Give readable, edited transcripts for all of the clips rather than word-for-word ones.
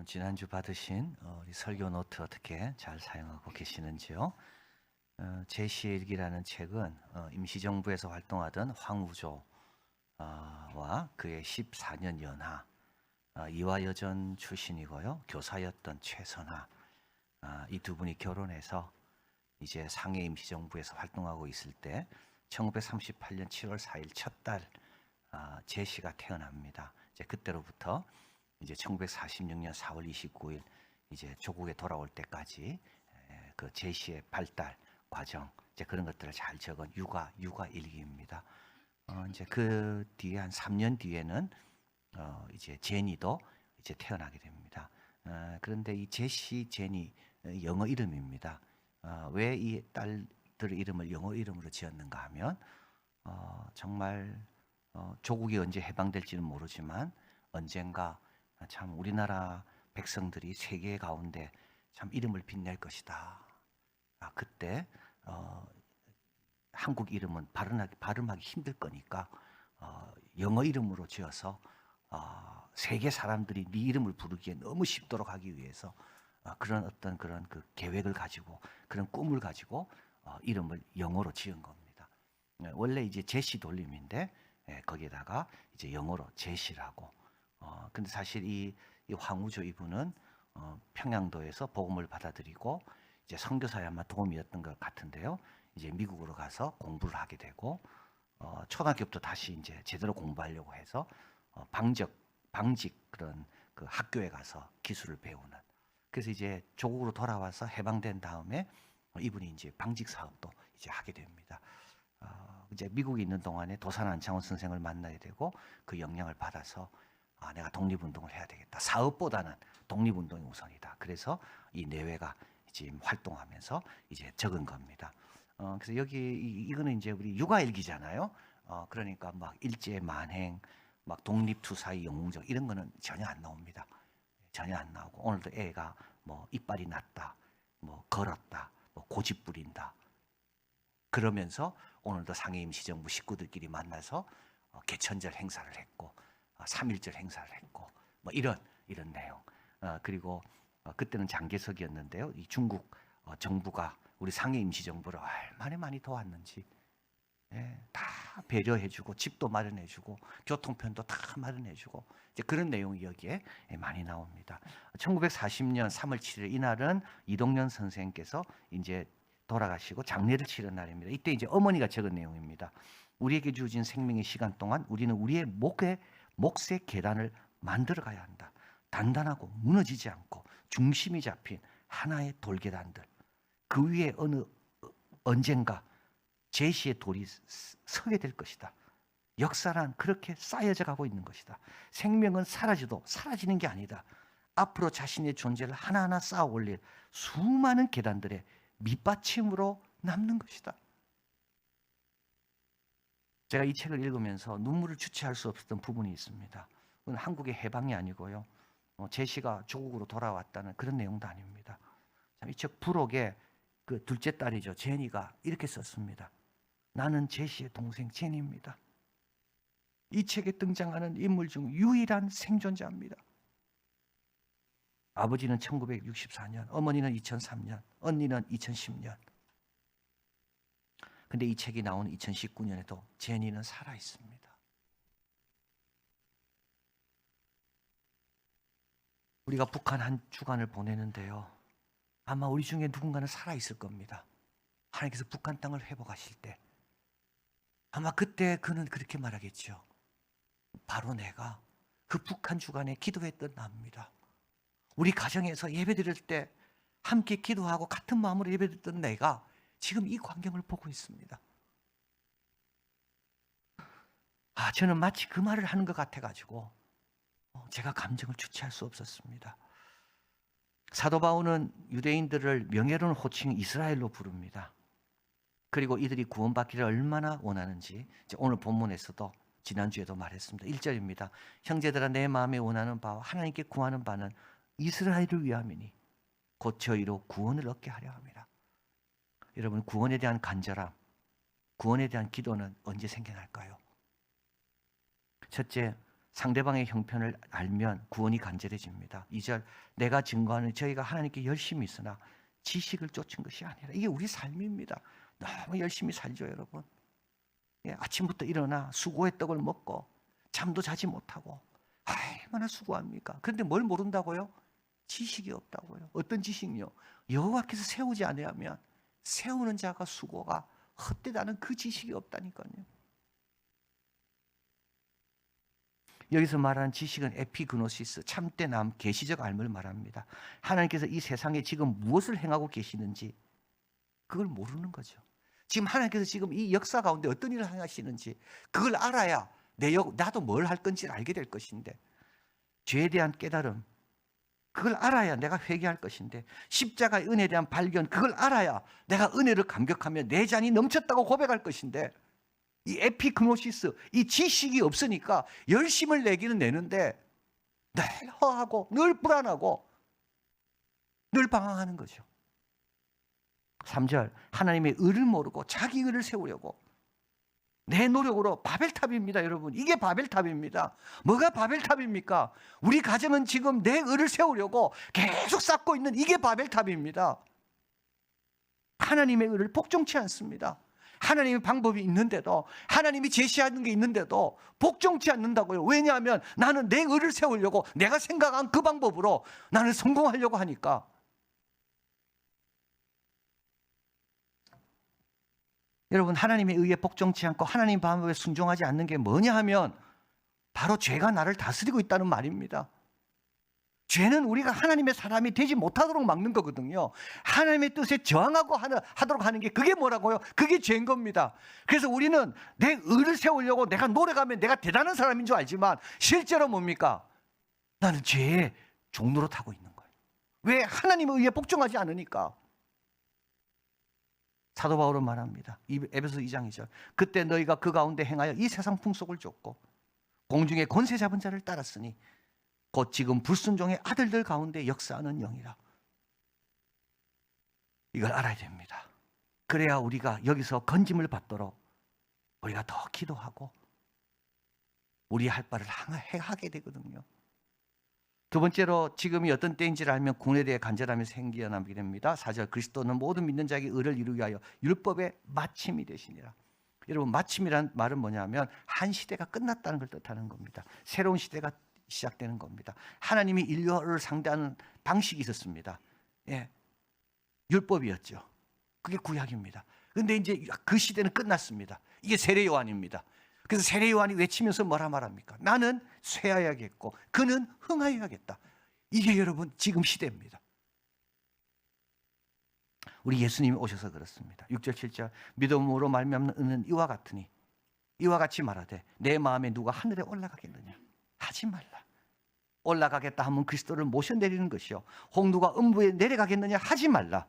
여러분 지난주 받으신 우리 설교 노트 어떻게 잘 사용하고 계시는지요? 제시의 일기라는 책은 임시정부에서 활동하던 황우조와 그의 14년 연하, 이화여전 출신이고요, 교사였던 최선화, 이 두 분이 결혼해서 이제 상해 임시정부에서 활동하고 있을 때 1938년 7월 4일 첫 딸 제시가 태어납니다. 이제 그때로부터 이제 1946년 4월 29일 이제 조국에 돌아올 때까지 그 제시의 발달 과정, 이제 그런 것들을 잘 적은 육아 일기입니다. 이제 그 뒤에 한 3년 뒤에는 이제 제니도 이제 태어나게 됩니다. 그런데 이 제시 제니 영어 이름입니다. 왜 이 딸들 이름을 영어 이름으로 지었는가 하면 정말 조국이 언제 해방될지는 모르지만 언젠가 참 우리나라 백성들이 세계 가운데 참 이름을 빛낼 것이다. 그때 한국 이름은 발음하기 힘들 거니까 영어 이름으로 지어서 세계 사람들이 네 이름을 부르기에 너무 쉽도록 하기 위해서 그런 어떤 그런 그 계획을 가지고 그런 꿈을 가지고 이름을 영어로 지은 겁니다. 원래 이제 제시 돌림인데 거기에다가 이제 영어로 제시라고. 근데 사실 이 황우조 이분은 평양도에서 복음을 받아들이고 이제 선교사에 아마 도움이었던 것 같은데요. 이제 미국으로 가서 공부를 하게 되고 초등학교부터 다시 이제 제대로 공부하려고 해서 방직 그런 그 학교에 가서 기술을 배우는. 그래서 이제 조국으로 돌아와서 해방된 다음에 이분이 이제 방직 사업도 이제 하게 됩니다. 이제 미국에 있는 동안에 도산 안창원 선생을 만나야 되고 그 영향을 받아서 내가 독립운동을 해야 되겠다. 사업보다는 독립운동이 우선이다. 그래서 이 내외가 지금 활동하면서 이제 적은 겁니다. 그래서 여기 이거는 이제 우리 육아일기잖아요. 그러니까 막 일제 만행, 막 독립투사의 영웅적 이런 거는 전혀 안 나옵니다. 전혀 안 나오고 오늘도 애가 뭐 이빨이 났다, 뭐 걸었다, 뭐 고집 부린다. 그러면서 오늘도 상해 임시정부 식구들끼리 만나서 개천절 행사를 했고 3.1절 행사를 했고 뭐 이런 내용. 그리고 그때는 장개석이었는데요. 이 중국 정부가 우리 상해 임시정부를 얼마나 많이 도왔는지 다 배려해주고 집도 마련해주고 교통편도 다 마련해주고 이제 그런 내용이 여기에 많이 나옵니다. 1940년 3월 7일 이날은 이동연 선생께서 이제 돌아가시고 장례를 치른 날입니다. 이때 이제 어머니가 적은 내용입니다. 우리에게 주어진 생명의 시간 동안 우리는 우리의 몫의 계단을 만들어 가야 한다. 단단하고 무너지지 않고 중심이 잡힌 하나의 돌계단들. 그 위에 언젠가 제시의 돌이 서게 될 것이다. 역사란 그렇게 쌓여져 가고 있는 것이다. 생명은 사라져도 사라지는 게 아니다. 앞으로 자신의 존재를 하나하나 쌓아 올릴 수많은 계단들의 밑받침으로 남는 것이다. 제가 이 책을 읽으면서 눈물을 주체할 수 없었던 부분이 있습니다. 그건 한국의 해방이 아니고요. 제시가 조국으로 돌아왔다는 그런 내용도 아닙니다. 이 책 부록에 그 둘째 딸이죠. 제니가 이렇게 썼습니다. 나는 제시의 동생 제니입니다. 이 책에 등장하는 인물 중 유일한 생존자입니다. 아버지는 1964년, 어머니는 2003년, 언니는 2010년. 근데 이 책이 나온 2019년에도 제니는 살아 있습니다. 우리가 북한 한 주간을 보내는데요. 아마 우리 중에 누군가는 살아 있을 겁니다. 하나님께서 북한 땅을 회복하실 때 아마 그때 그는 그렇게 말하겠죠. 바로 내가 그 북한 주간에 기도했던 나입니다. 우리 가정에서 예배드릴 때 함께 기도하고 같은 마음으로 예배드렸던 내가 지금 이 광경을 보고 있습니다. 저는 마치 그 말을 하는 것 같아가지고 제가 감정을 주체할 수 없었습니다. 사도 바울은 유대인들을 명예로운 호칭 이스라엘로 부릅니다. 그리고 이들이 구원받기를 얼마나 원하는지 오늘 본문에서도 지난주에도 말했습니다. 1절입니다. 형제들아 내 마음에 원하는 바와 하나님께 구하는 바는 이스라엘을 위함이니 곧 저희로 구원을 얻게 하려 함이라. 여러분 구원에 대한 간절함, 구원에 대한 기도는 언제 생겨날까요? 첫째, 상대방의 형편을 알면 구원이 간절해집니다. 2절 내가 증거하는 저희가 하나님께 열심히 있으나 지식을 쫓은 것이 아니라 이게 우리 삶입니다. 너무 열심히 살죠 여러분. 예, 아침부터 일어나 수고의 떡을 먹고 잠도 자지 못하고 얼마나 수고합니까? 그런데 뭘 모른다고요? 지식이 없다고요. 어떤 지식요? 여호와께서 세우지 아니하면 세우는 자가 수고가 헛되다는 그 지식이 없다니까요. 여기서 말하는 지식은 에피그노시스, 참되남, 계시적 알을 말합니다. 하나님께서 이 세상에 지금 무엇을 행하고 계시는지 그걸 모르는 거죠. 지금 하나님께서 지금 이 역사 가운데 어떤 일을 행하시는지 그걸 알아야 나도 뭘 할 건지를 알게 될 것인데, 죄에 대한 깨달음 그걸 알아야 내가 회개할 것인데, 십자가의 은혜에 대한 발견 그걸 알아야 내가 은혜를 감격하며 내 잔이 넘쳤다고 고백할 것인데, 이 에피그노시스, 이 지식이 없으니까 열심을 내기는 내는데 늘 허하고 늘 불안하고 늘 방황하는 거죠. 3절 하나님의 의를 모르고 자기 의를 세우려고 내 노력으로 바벨탑입니다. 여러분, 이게 바벨탑입니다. 뭐가 바벨탑입니까? 우리 가정은 지금 내 의를 세우려고 계속 쌓고 있는 이게 바벨탑입니다. 하나님의 의를 복종치 않습니다. 하나님의 방법이 있는데도, 하나님이 제시하는 게 있는데도 복종치 않는다고요. 왜냐하면 나는 내 의를 세우려고 내가 생각한 그 방법으로 나는 성공하려고 하니까. 여러분, 하나님의 의에 복종치 않고 하나님 방법에 순종하지 않는 게 뭐냐 하면 바로 죄가 나를 다스리고 있다는 말입니다. 죄는 우리가 하나님의 사람이 되지 못하도록 막는 거거든요. 하나님의 뜻에 저항하고 하도록 하는 게 그게 뭐라고요? 그게 죄인 겁니다. 그래서 우리는 내 의를 세우려고 내가 노력하면 내가 대단한 사람인 줄 알지만 실제로 뭡니까? 나는 죄의 종로로 타고 있는 거예요. 왜? 하나님의 의에 복종하지 않으니까. 사도 바울은 말합니다. 에베소 2장 2절 그때 너희가 그 가운데 행하여 이 세상 풍속을 쫓고 공중의 권세 잡은 자를 따랐으니 곧 지금 불순종의 아들들 가운데 역사하는 영이라. 이걸 알아야 됩니다. 그래야 우리가 여기서 건짐을 받도록 우리가 더 기도하고 우리 할 바를 하게 되거든요. 두 번째로 지금이 어떤 때인지를 알면 구원에 대해 간절함이 생겨나게 됩니다. 4절 그리스도는 모든 믿는 자에게 의를 이루기 위하여 율법의 마침이 되시니라. 여러분, 마침이란 말은 뭐냐면 한 시대가 끝났다는 걸 뜻하는 겁니다. 새로운 시대가 시작되는 겁니다. 하나님이 인류를 상대하는 방식이 있었습니다. 예, 율법이었죠. 그게 구약입니다. 그런데 이제 그 시대는 끝났습니다. 이게 세례 요한입니다. 그래서 세례 요한이 외치면서 뭐라 말합니까? 나는 쇠하여야겠고 그는 흥하여야겠다. 이게 여러분 지금 시대입니다. 우리 예수님이 오셔서 그렇습니다. 6절 7절 믿음으로 말미암는 은은 이와 같으니 이와 같이 말하되 내 마음에 누가 하늘에 올라가겠느냐 하지 말라. 올라가겠다 하면 그리스도를 모셔 내리는 것이요 홍두가 음부에 내려가겠느냐 하지 말라.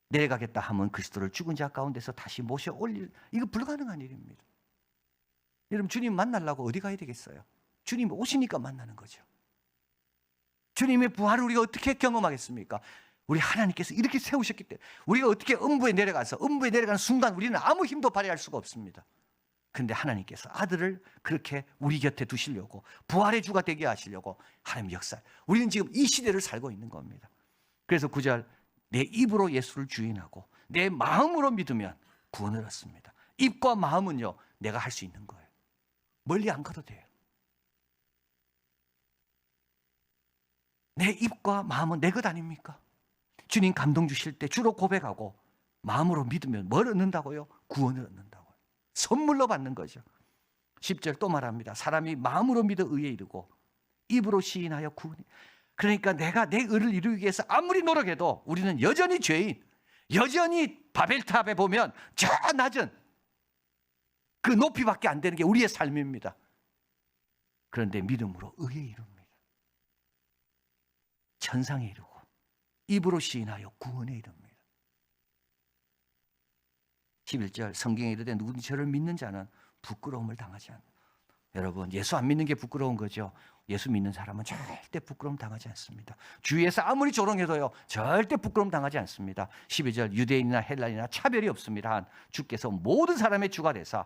내려가겠다 하면 그리스도를 죽은 자 가운데서 다시 모셔 올릴, 이거 불가능한 일입니다. 여러분, 주님 만나려고 어디 가야 되겠어요? 주님 오시니까 만나는 거죠. 주님의 부활을 우리가 어떻게 경험하겠습니까? 우리 하나님께서 이렇게 세우셨기 때문에 우리가 어떻게 음부에 내려가서 음부에 내려가는 순간 우리는 아무 힘도 발휘할 수가 없습니다. 그런데 하나님께서 아들을 그렇게 우리 곁에 두시려고, 부활의 주가 되게 하시려고 하나님 역사, 우리는 지금 이 시대를 살고 있는 겁니다. 그래서 9절 내 입으로 예수를 주인하고 내 마음으로 믿으면 구원을 얻습니다. 입과 마음은요 내가 할 수 있는 거예요. 멀리 안 가도 돼요. 내 입과 마음은 내 것 아닙니까? 주님 감동 주실 때 주로 고백하고 마음으로 믿으면 뭘 얻는다고요? 구원을 얻는다고요. 선물로 받는 거죠. 10절 또 말합니다. 사람이 마음으로 믿어 의에 이르고 입으로 시인하여 구원이. 그러니까 내가 내 의를 이루기 위해서 아무리 노력해도 우리는 여전히 죄인, 여전히 바벨탑에 보면 저 낮은 그 높이밖에 안 되는 게 우리의 삶입니다. 그런데 믿음으로 의에 이룹니다. 천상에 이르고 입으로 시인하여 구원에 이릅니다. 11절 성경에 이르되 누구든지 저를 믿는 자는 부끄러움을 당하지 않는다. 여러분, 예수 안 믿는 게 부끄러운 거죠. 예수 믿는 사람은 절대 부끄러움 당하지 않습니다. 주위에서 아무리 조롱해도요 절대 부끄러움 당하지 않습니다. 12절 유대인이나 헬라인이나 차별이 없습니다 한 주께서 모든 사람의 주가 되사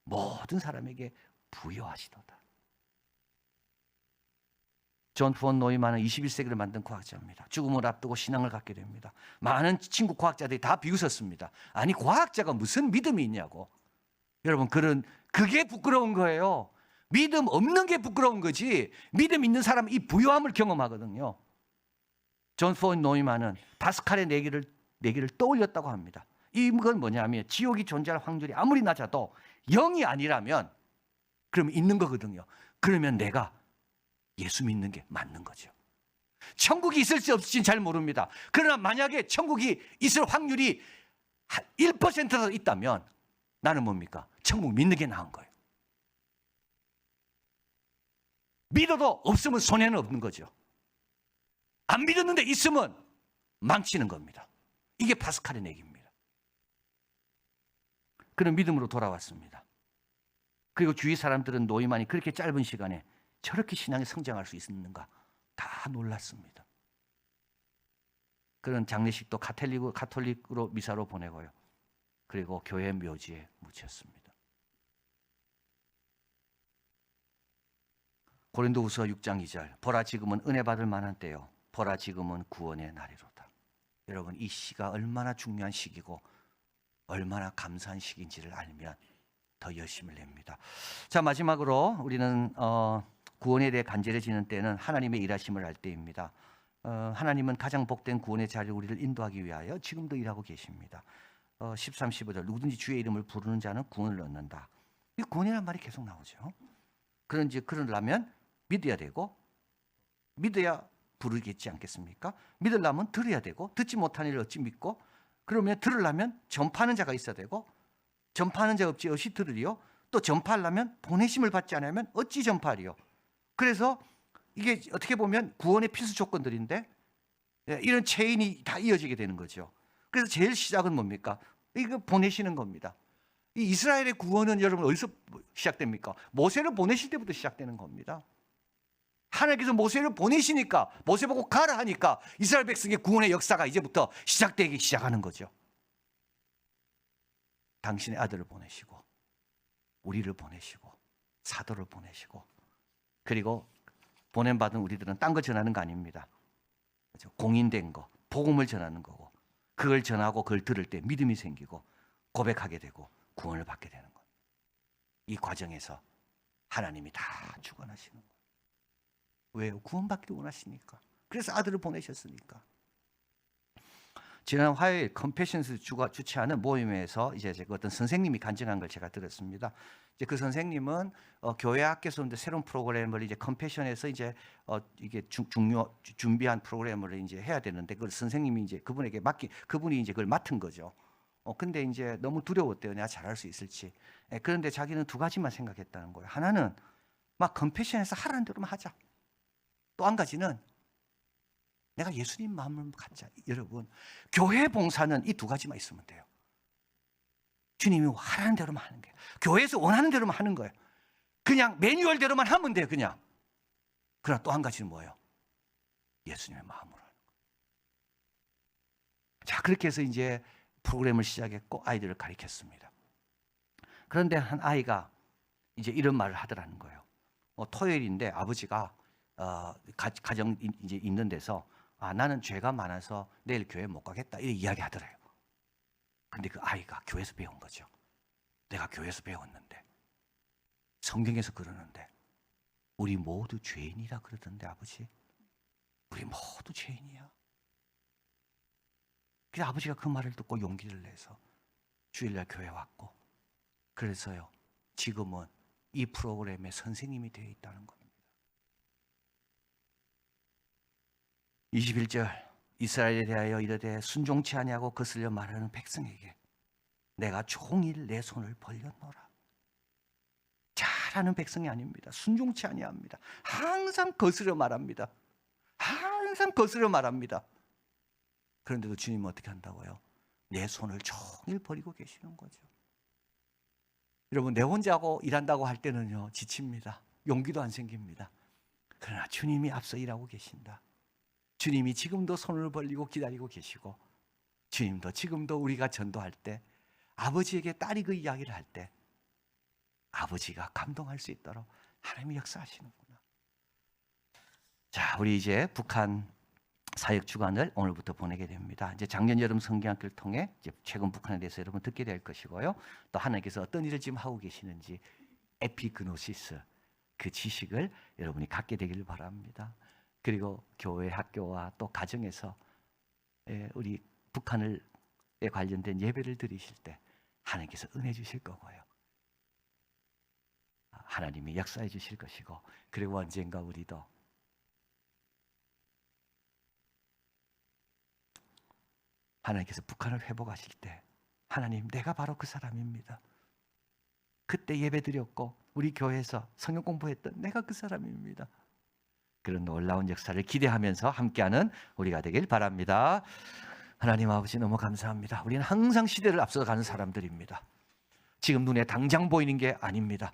모든 사람에게 부여하시도다. 존 폰 노이만은 21세기를 만든 과학자입니다. 죽음을 앞두고 신앙을 갖게 됩니다. 많은 친구 과학자들이 다 비웃었습니다. 아니 과학자가 무슨 믿음이 있냐고. 여러분 그게 부끄러운 거예요. 믿음 없는 게 부끄러운 거지. 믿음 있는 사람은 이 부요함을 경험하거든요. 존 폰 노이만은 파스칼의 내기를 떠올렸다고 합니다. 이건 뭐냐면 지옥이 존재할 확률이 아무리 낮아도 0이 아니라면 그럼 있는 거거든요. 그러면 내가 예수 믿는 게 맞는 거죠. 천국이 있을지 없을지는 잘 모릅니다. 그러나 만약에 천국이 있을 확률이 1%더 있다면 나는 뭡니까? 천국 믿는 게 나은 거예요. 믿어도 없으면 손해는 없는 거죠. 안 믿었는데 있으면 망치는 겁니다. 이게 파스칼의 내기입니다. 그런 믿음으로 돌아왔습니다. 그리고 주위 사람들은 노이만이 그렇게 짧은 시간에 저렇게 신앙이 성장할 수 있었는가 다 놀랐습니다. 그런 장례식도 가톨릭으로 미사로 보내고요. 그리고 교회 묘지에 묻혔습니다. 고린도후서 6장 2절 보라 지금은 은혜 받을 만한 때요 보라 지금은 구원의 날이로다. 여러분 이 시가 얼마나 중요한 시기고 얼마나 감사한 시기인지를 알면 더 열심을 냅니다. 자 마지막으로 우리는 구원에 대해 간절해지는 때는 하나님의 일하심을 알 때입니다. 하나님은 가장 복된 구원의 자리로 우리를 인도하기 위하여 지금도 일하고 계십니다. 13, 15절 누구든지 주의 이름을 부르는 자는 구원을 얻는다. 이 구원이라는 말이 계속 나오죠. 그러려면 믿어야 되고 믿어야 부르겠지 않겠습니까? 믿으려면 들어야 되고 듣지 못한 일을 어찌 믿고 그러면 들으려면 전파하는 자가 있어야 되고 전파하는 자 없이 들으리요. 또 전파하려면 보내심을 받지 않으면 어찌 전파하리요. 그래서 이게 어떻게 보면 구원의 필수 조건들인데 이런 체인이 다 이어지게 되는 거죠. 그래서 제일 시작은 뭡니까? 이거 보내시는 겁니다. 이 이스라엘의 구원은 여러분 어디서 시작됩니까? 모세를 보내실 때부터 시작되는 겁니다. 하나님께서 모세를 보내시니까 모세 보고 가라 하니까 이스라엘 백성의 구원의 역사가 이제부터 시작되기 시작하는 거죠. 당신의 아들을 보내시고 우리를 보내시고 사도를 보내시고 그리고 보냄받은 우리들은 딴 거 전하는 거 아닙니다. 그렇죠? 공인된 거, 복음을 전하는 거고 그걸 전하고 그걸 들을 때 믿음이 생기고 고백하게 되고 구원을 받게 되는 것. 이 과정에서 하나님이 다 주관하시는 거예요. 왜요? 구원받기를 원하시니까. 그래서 아들을 보내셨으니까. 지난 화요일 컴패션스 주최하는 모임에서 이제 어떤 선생님이 간증한 걸 제가 들었습니다. 이제 그 선생님은 교회 학교에서 새로운 프로그램을 이제 컴패션에서 이제 이게 준비한 프로그램을 이제 해야 되는데 그 선생님이 이제 그분이 이제 그걸 맡은 거죠. 근데 이제 너무 두려웠대요. 내가 잘할 수 있을지. 그런데 자기는 두 가지만 생각했다는 거예요. 하나는 막 컴패션에서 하라는 대로만 하자. 또 한 가지는 내가 예수님 마음을 갖자. 여러분 교회 봉사는 이 두 가지만 있으면 돼요. 주님이 하라는 대로만 하는 거예요. 교회에서 원하는 대로만 하는 거예요. 그냥 매뉴얼대로만 하면 돼요. 그냥. 그러나 또 한 가지는 뭐예요? 예수님의 마음으로 하는 거예요. 자 그렇게 해서 이제 프로그램을 시작했고 아이들을 가르쳤습니다. 그런데 한 아이가 이제 이런 말을 하더라는 거예요. 토요일인데 아버지가 가정 이제 있는 데서 나는 죄가 많아서 내일 교회 못 가겠다 이렇게 이야기하더래요. 근데 그 아이가 교회에서 배운 거죠. 내가 교회에서 배웠는데 성경에서 그러는데 우리 모두 죄인이라 그러던데 아버지. 우리 모두 죄인이야. 그래서 아버지가 그 말을 듣고 용기를 내서 주일날 교회 왔고 그래서요 지금은 이 프로그램의 선생님이 되어 있다는 겁니다. 21절 이스라엘에 대하여 이르되 순종치 아니하고 거슬려 말하는 백성에게 내가 종일 내 손을 벌렸노라. 잘하는 백성이 아닙니다. 순종치 아니합니다. 항상 거스려 말합니다. 항상 거스려 말합니다. 그런데도 주님은 어떻게 한다고요? 내 손을 종일 버리고 계시는 거죠. 여러분 내 혼자 하고 일한다고 할 때는요 지칩니다. 용기도 안 생깁니다. 그러나 주님이 앞서 일하고 계신다. 주님이 지금도 손을 벌리고 기다리고 계시고 주님도 지금도 우리가 전도할 때 아버지에게 딸이 그 이야기를 할 때 아버지가 감동할 수 있도록 하나님이 역사하시는구나. 자, 우리 이제 북한 사역 주간을 오늘부터 보내게 됩니다. 이제 작년 여름 성경학교를 통해 이제 최근 북한에 대해서 여러분 듣게 될 것이고요. 또 하나님께서 어떤 일을 지금 하고 계시는지 에피그노시스 그 지식을 여러분이 갖게 되기를 바랍니다. 그리고 교회, 학교와 또 가정에서 우리 북한에 관련된 예배를 드리실 때 하나님께서 은혜 주실 거고요. 하나님이 역사해 주실 것이고, 그리고 언젠가 우리도 하나님께서 북한을 회복하실 때 하나님, 내가 바로 그 사람입니다. 그때 예배 드렸고 우리 교회에서 성경 공부했던 내가 그 사람입니다. 그런 놀라운 역사를 기대하면서 함께하는 우리가 되길 바랍니다. 하나님 아버지, 너무 감사합니다. 우리는 항상 시대를 앞서가는 사람들입니다. 지금 눈에 당장 보이는 게 아닙니다.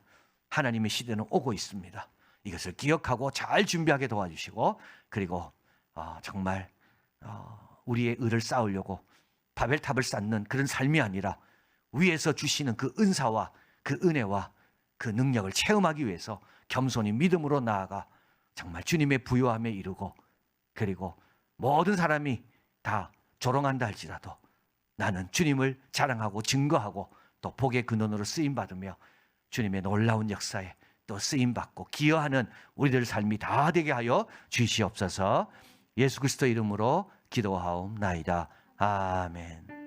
하나님의 시대는 오고 있습니다. 이것을 기억하고 잘 준비하게 도와주시고, 그리고 정말 우리의 의를 쌓으려고 바벨탑을 쌓는 그런 삶이 아니라 위에서 주시는 그 은사와 그 은혜와 그 능력을 체험하기 위해서 겸손히 믿음으로 나아가 정말 주님의 부요함에 이르고, 그리고 모든 사람이 다 조롱한다 할지라도 나는 주님을 자랑하고 증거하고 또 복의 근원으로 쓰임받으며 주님의 놀라운 역사에 또 쓰임받고 기여하는 우리들 삶이 다 되게 하여 주시옵소서. 예수 그리스도 이름으로 기도하옵나이다. 아멘.